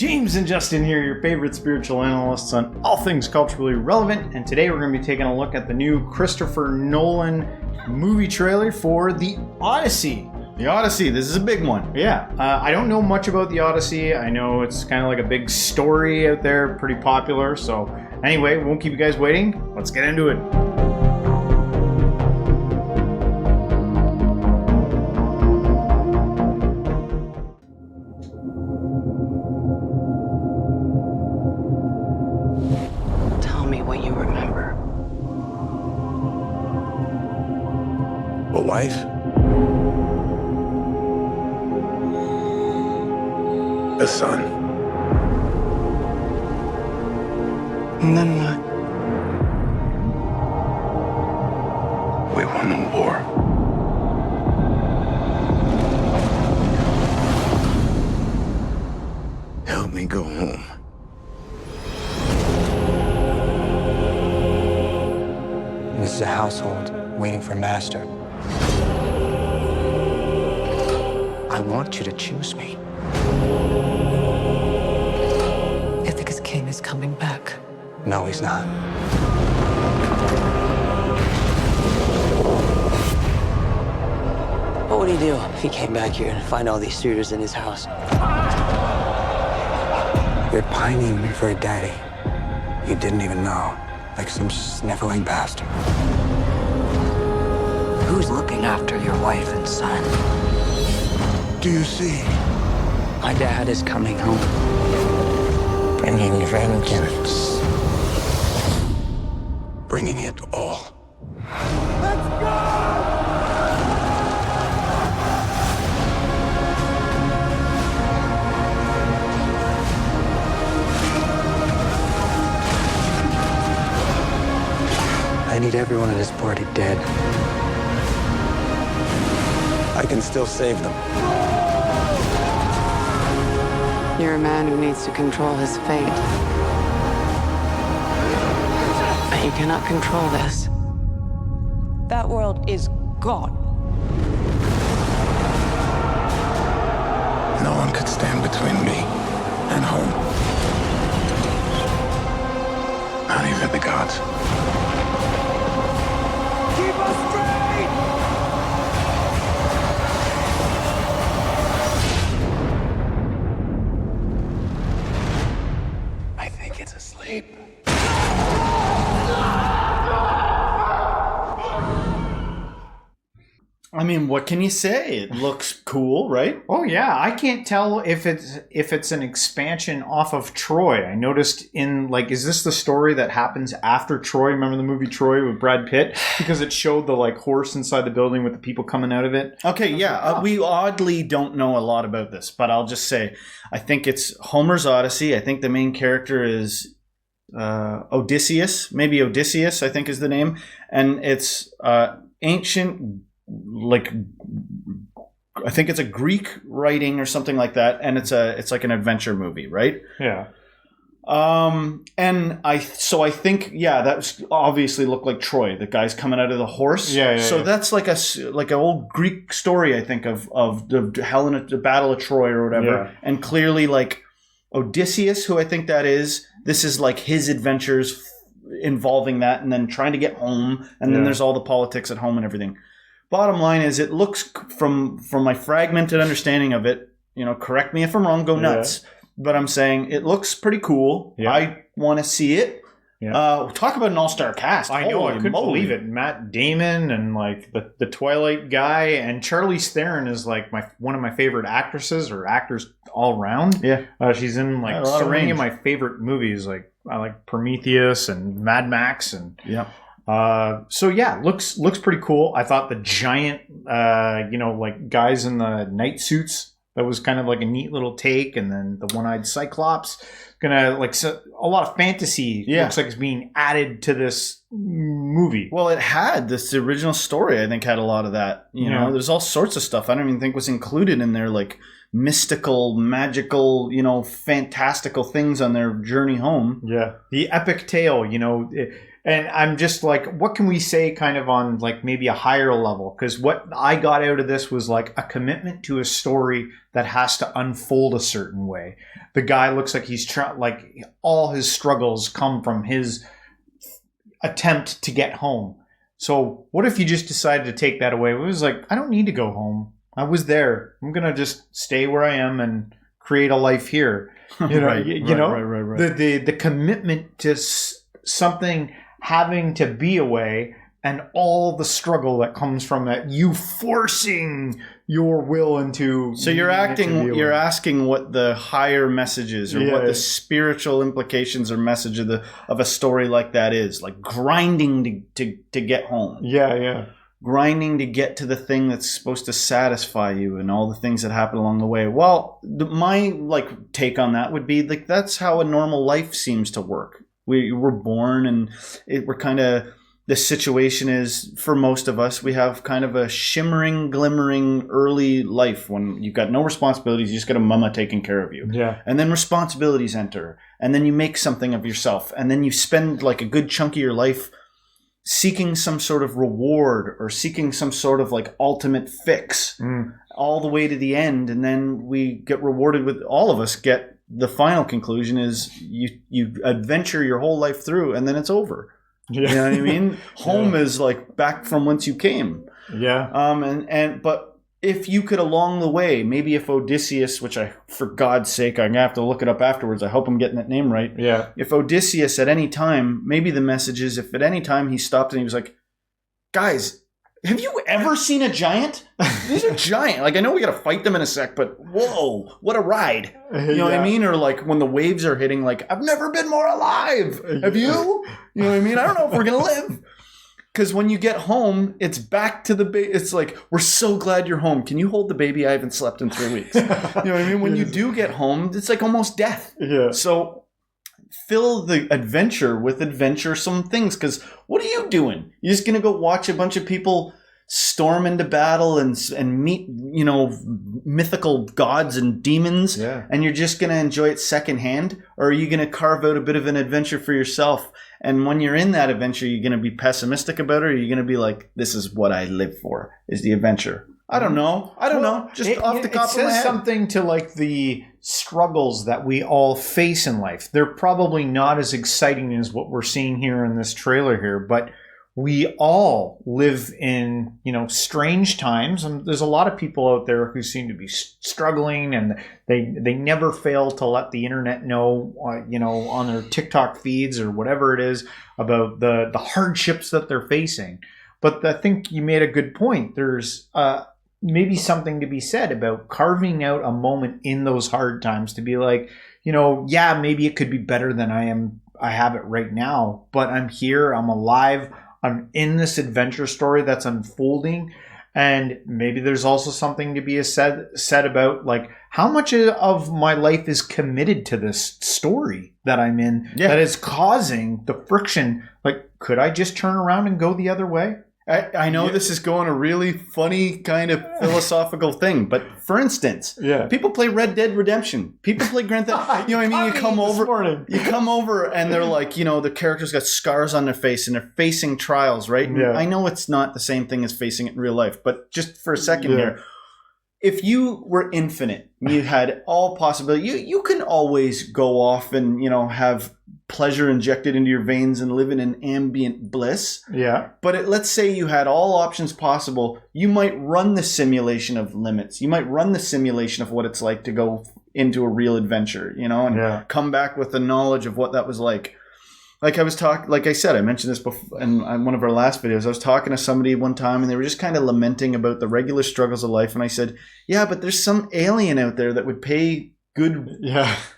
James and Justin here, your favorite spiritual analysts on all things culturally relevant, and today we're going to be taking a look at the new Christopher Nolan movie trailer for The Odyssey. The Odyssey, this is a big one. Yeah, I don't know much about The Odyssey. I know it's kind of like a big story out there, pretty popular. So anyway, we won't keep you guys waiting. Let's get into it. Tell me what you remember. A wife? A son. And then what? We won the war. Help me go home. This is a household waiting for master. I want you to choose me. Ithaca's king is coming back. No, he's not. What would he do if he came back here and find all these suitors in his house? You're pining for a daddy you didn't even know, like some sniveling bastard. Who's looking after your wife and son? Do you see? My dad is coming home. Bringing vengeance. Bringing it all. I need everyone at this party dead. I can still save them. You're a man who needs to control his fate. But you cannot control this. That world is gone. No one could stand between me and home. Not even the gods. Keep us straight! I think it's asleep. I mean, what can you say? It looks cool, right? Oh yeah, I can't tell if it's an expansion off of Troy. I noticed is this the story that happens after Troy? Remember the movie Troy with Brad Pitt? Because it showed the horse inside the building with the people coming out of it. Okay, yeah, we oddly don't know a lot about this, but I'll just say, I think it's Homer's Odyssey. I think the main character is Odysseus. Maybe Odysseus, I think is the name. And it's ancient... I think it's a Greek writing or something like that, and it's like an adventure movie, right? Yeah. And I think that obviously looked like Troy, the guy's coming out of the horse. Yeah. So that's like an old Greek story, I think, of the Battle of Troy or whatever. Yeah. And clearly, like Odysseus, who I think that is, this is like his adventures involving that, and then trying to get home, and then there's all the politics at home and everything. Bottom line is, it looks from my fragmented understanding of it, correct me if I'm wrong, go nuts, but I'm saying it looks pretty cool. Yeah. I want to see it. Yeah. Talk about an all-star cast. I know, I Holy couldn't moly. believe it. Matt Damon and the Twilight guy, and Charlize Theron is one of my favorite actresses or actors all around. Yeah. She's in a lot so of many range. of my favorite movies. I like Prometheus and Mad Max and Yeah. so yeah, looks pretty cool. I thought the giant, guys in the night suits, that was kind of like a neat little take. And then the one-eyed Cyclops, a lot of fantasy. Yeah. Looks like it's being added to this movie. Well, it had this original story. I think had a lot of that. You know, there's all sorts of stuff I don't even think was included in there, like mystical, magical, fantastical things on their journey home. Yeah, the epic tale. And I'm just like, what can we say kind of on like maybe a higher level? Because what I got out of this was like a commitment to a story that has to unfold a certain way. The guy looks like he's like all his struggles come from his attempt to get home. So what if you just decided to take that away? It was like, I don't need to go home. I was there. I'm going to just stay where I am and create a life here. You know, Right, right. The commitment to something having to be away and all the struggle that comes from that, you forcing your will into. So you're asking what the higher message is, or what the spiritual implications or message of a story like that is, like grinding to get home. Yeah. Grinding to get to the thing that's supposed to satisfy you, and all the things that happen along the way. Well, my like take on that would be like, that's how a normal life seems to work. We're born, and we're kind of, the situation is, for most of us, we have kind of a shimmering, glimmering early life when you've got no responsibilities. You just got a mama taking care of you. Yeah. And then responsibilities enter, and then you make something of yourself, and then you spend like a good chunk of your life seeking some sort of reward or seeking some sort of like ultimate fix all the way to the end. And then we get rewarded with, all of us get, the final conclusion is you adventure your whole life through, and then it's over. Yeah. You know what I mean? Home is like back from whence you came. Yeah. But if you could, along the way, maybe if Odysseus, which for God's sake, I'm going to have to look it up afterwards. I hope I'm getting that name right. Yeah. If Odysseus at any time, maybe the message is, if at any time he stopped and he was like, guys, have you ever seen a giant? These are giant. Like, I know we got to fight them in a sec, but whoa, what a ride. You know what I mean? Or like when the waves are hitting, like, I've never been more alive. Have you? You know what I mean? I don't know if we're going to live. Because when you get home, it's back to the it's like, we're so glad you're home. Can you hold the baby? I haven't slept in 3 weeks. You know what I mean? When you do get home, it's like almost death. Yeah. So fill the adventure with adventuresome things. Because what are you doing? You're just going to go watch a bunch of people storm into battle and meet, you know, mythical gods and demons, and you're just going to enjoy it secondhand? Or are you going to carve out a bit of an adventure for yourself? And when you're in that adventure, you're going to be pessimistic about it, or are you going to be like, this is what I live for, is the adventure? I don't know. Just off the top of my head. It says something to like the struggles that we all face in life. They're probably not as exciting as what we're seeing here in this trailer here, but we all live in, you know, strange times, and there's a lot of people out there who seem to be struggling, and they never fail to let the internet know, you know, on their TikTok feeds or whatever it is, about the hardships that they're facing. But I think you made a good point. There's maybe something to be said about carving out a moment in those hard times to be like, you know, yeah, maybe it could be better than I have it right now, but I'm here, I'm alive, I'm in this adventure story that's unfolding. And maybe there's also something to be said about like how much of my life is committed to this story that I'm in that is causing the friction. Like, could I just turn around and go the other way? I know this is going a really funny kind of philosophical thing, but for instance, people play Red Dead Redemption. People play Grand Theft. You know what I mean? You come over and they're like, you know, the characters got scars on their face and they're facing trials, right? And I know it's not the same thing as facing it in real life, but just for a second here, if you were infinite, you had all possibility, you can always go off and, you know, have pleasure injected into your veins and live in an ambient bliss. Yeah. But let's say you had all options possible. You might run the simulation of limits. You might run the simulation of what it's like to go into a real adventure, you know, and come back with the knowledge of what that was like. Like I said, I mentioned this before in one of our last videos. I was talking to somebody one time and they were just kind of lamenting about the regular struggles of life. And I said, yeah, but there's some alien out there that would pay good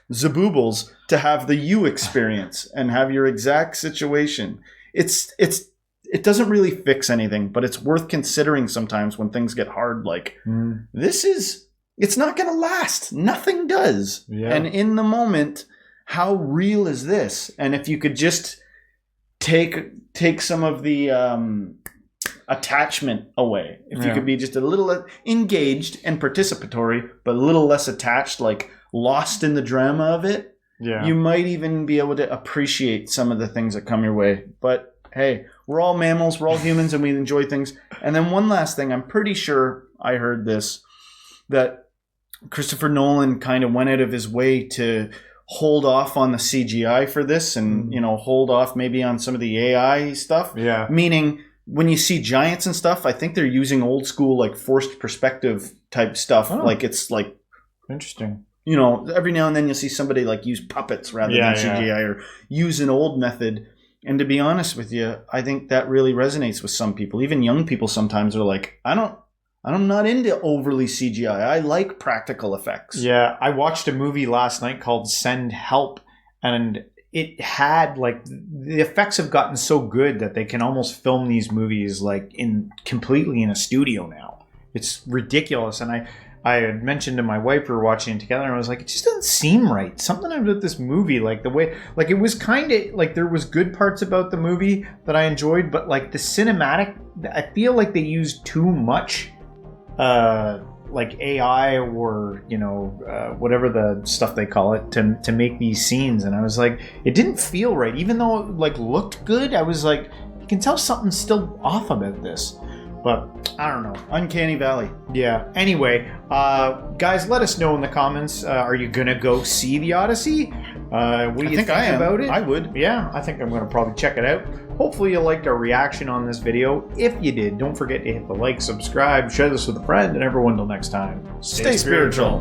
zaboobles to have the you experience and have your exact situation. It doesn't really fix anything, but it's worth considering sometimes when things get hard. Like it's not going to last. Nothing does. Yeah. And in the moment, how real is this? And if you could just take some of the attachment away, if you could be just a little engaged and participatory, but a little less attached, like lost in the drama of it, you might even be able to appreciate some of the things that come your way. But hey, we're all mammals, we're all humans, and we enjoy things. And then one last thing, I'm pretty sure I heard this, that Christopher Nolan kind of went out of his way to hold off on the CGI for this and, hold off maybe on some of the AI stuff. Yeah. Meaning, when you see giants and stuff, I think they're using old school, like, forced perspective type stuff. Oh. Like, it's like... Interesting. Every now and then you'll see somebody, like, use puppets rather than CGI or use an old method. And to be honest with you, I think that really resonates with some people. Even young people sometimes are like, I'm not into overly CGI. I like practical effects. Yeah, I watched a movie last night called Send Help, and it had, like, the effects have gotten so good that they can almost film these movies, like, completely in a studio now. It's ridiculous. And I had mentioned to my wife, we were watching it together, and I was like, it just doesn't seem right. Something about this movie, like the way, like, it was kind of, like, there was good parts about the movie that I enjoyed, but, like, the cinematic, I feel like they used too much, like, AI or, whatever the stuff they call it to make these scenes. And I was like, it didn't feel right. Even though it, like, looked good, I was like, you can tell something's still off about this. But I don't know. Uncanny Valley. Yeah. Anyway, guys, let us know in the comments. Are you going to go see the Odyssey? What do you think about it? I would. Yeah, I think I'm going to probably check it out. Hopefully you liked our reaction on this video. If you did, don't forget to hit the like, subscribe, share this with a friend, and everyone till next time. Stay spiritual.